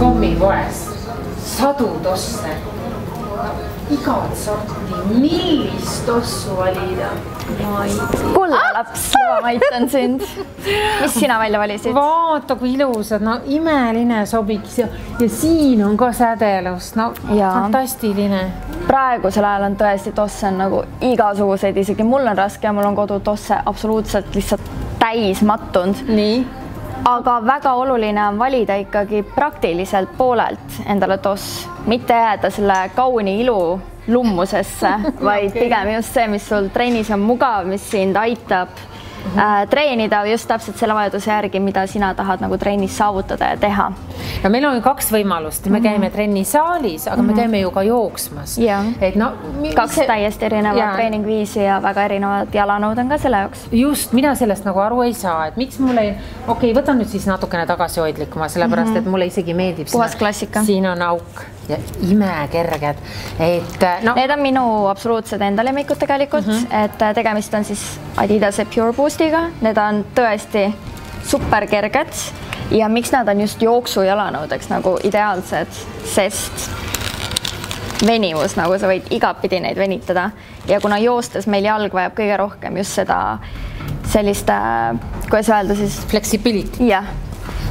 kommipoes sadu tosse. Igat sorti, millist tossu valida? Kulla laps, ma aitan sind. Mis sina välja valisid? Vaata, kui ilusad, no imeline sobiks ja siin on ka sädelust, no fantastiline. Praegusel ajal on tõesti tosse on nagu igasuguseid, isegi mul on raske ja mul on kodu tosse absoluutselt lihtsalt täis mattunud. Nii? Aga väga oluline on valida ikkagi praktiliselt poolelt endale toss, mitte jääda selle kauni ilu lummusesse, vaid pigem just see, mis sul trennis on mugav, mis sind aitab treenida just täpselt selle vajaduse järgi, mida sina tahad nagu trennis saavutada ja teha. Ja meil on 2 võimalust. Me käime trennisaalis, aga me käime ju ka jooksmas. Et no, 2 täiesti erinevad treeningviisi ja väga erinevad jalanõud on ka selle jaoks. Just, mina sellest nagu aru ei saa, et miks mulle võtan nüüd siis natukene tagasihoidlikuma, sellepärast, et mulle isegi meeldib. Puhas klassika. Siin on auk ja imekerged. Need on minu absoluutsed enda lemmikud tegelikult, et tegemist on siis Adidase Pure Boostiga. Need on tõesti superkerged ja miks nad on just jooksu jalanõudeks nagu ideaalsed, sest venivus, nagu sa võid igapidi neid venitada ja kuna joostes meil jalg vajab kõige rohkem just seda sellist, kuidas öelda siis flexibility. Jah,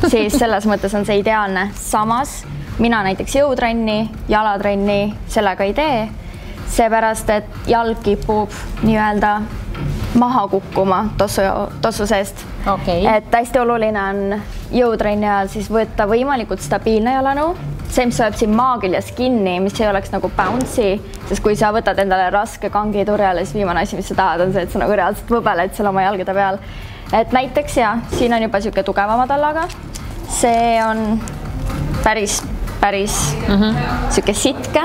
siis selles mõttes on see ideaalne. Samas mina näiteks jõutrenni, jalatrenni sellega ei tee, seepärast, et jalg kipub nii-öelda maha kukkuma tossu seest. Et hästi oluline on jõutrenni ajal siis võtta võimalikult stabiilne jalanõu, see, mis hoiab siin maaküljes kinni, mis ei oleks nagu bouncy, sest kui sa võtad endale raske kangi turjale, siis viimane asi, mis sa tahad, on see, et sa nagu reaalselt võbeled seal oma jalgade peal. Et näiteks siin on juba siuke tugevama tallaga, see on päris siuke sitke,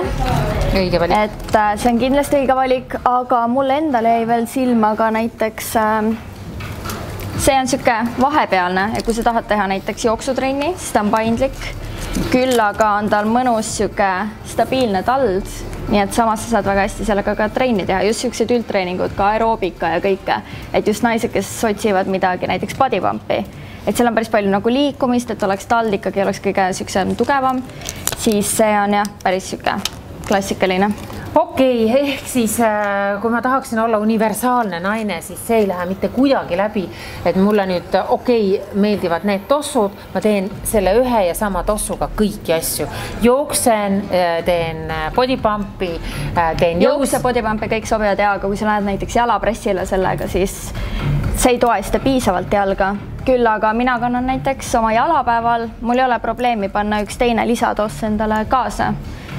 et see on kindlasti õige valik, aga mulle endale jäi veel silma ka näiteks see on siuke vahepealne, et kui sa tahad teha näiteks jooksutrenni, siis ta on paindlik, küll aga on tal mõnus siuke stabiilne tald, nii et samas sa saad väga hästi sellega ka trenni teha, just siuksed üldtreeningud, ka aeroobika ja kõike, et just naised, kes otsivad midagi, näiteks bodypumpi, et seal on päris palju nagu liikumist, et oleks tald ikkagi oleks kõige siuksem tugevam, siis see on jah, päris siuke klassikaline. Ehk siis kui ma tahaksin olla universaalne naine, siis see ei lähe mitte kuidagi läbi, et mulle nüüd meeldivad need tossud, ma teen selle ühe ja sama tossuga kõiki asju. Jooksen, teen bodypumpi, teen jõus ja bodypumpi kõik sobivad ja, aga kui sa lähed näiteks jalapressile sellega, siis see ei toesta piisavalt jalga. Küll aga mina kannan näiteks oma jalapäeval, mul ei ole probleemi panna üks teine lisatoss endale kaasa.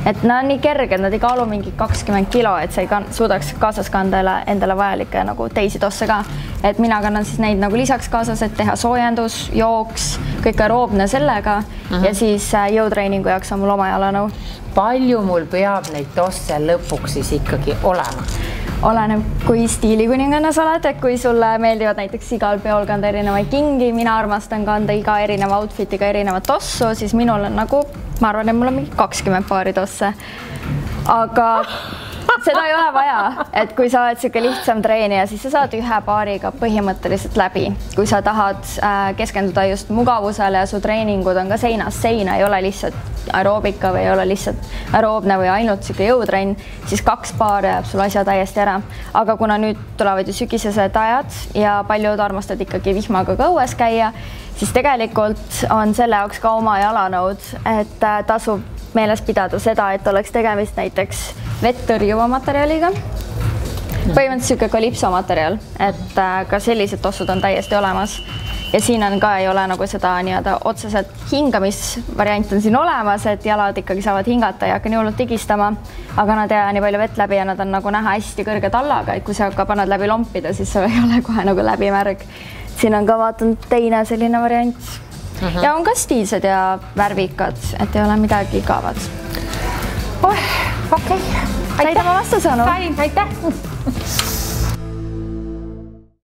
Et nad on nii kerged, nad ei kaalu mingi 20 kilo, et sa ei suudaks kaasas kanda endale vajalikke nagu teisi tosse ka. Et mina kannan siis neid nagu lisaks kaasas, et teha soojendus, jooks, kõik aeroobne sellega ja siis jõutreeningu jaoks on mul oma jalanõu. Palju mul peab neid tosse lõpuks siis ikkagi olema? Oleneb, kui stiilikuningannas oled, et kui sulle meeldivad näiteks igal peol kanda erinevaid kingi, mina armastan kanda iga erineva outfitiga erinevat tossu, siis minul on nagu, ma arvan, et mul on mingi 20 paari tosse. Aga seda ei ole vaja, et kui sa oled siuke lihtsam treenija, siis sa saad ühe paariga põhimõtteliselt läbi. Kui sa tahad keskenduda just mugavusele ja su treeningud on ka seinast seina, ei ole lihtsalt aeroobika või ei ole lihtsalt aeroobne või ainult siuke jõutrenn, siis 2 paari jääb sul asja täiesti ära. Aga kuna nüüd tulevad ju sügisesed ajad ja paljud armastavad ikkagi vihmaga ka õues käia, siis tegelikult on selle jaoks ka oma jalanõud, et tasub meeles pidada seda, et oleks tegemist näiteks vett tõrjuva materjaliga. Põhimõtteliselt siuke kalipsomaterjal, et ka sellised tossud on täiesti olemas. Ja siin on ka ei ole nagu seda nii-öelda otseselt hingamisvariant on siin olemas, et jalad ikkagi saavad hingata ja hakka nii hullult tigistama, aga nad ei aja nii palju vett läbi ja nad on nagu näha hästi kõrge tallaga, et kui sa ka paned läbi lompida, siis see ei ole kohe nagu läbimärg. Siin on ka vaatan teine selline variant. Ja on ka stiilsed ja värvikad, et ei ole midagi igavad. Okei. Said oma vastuse, Anu? Sain, aitäh!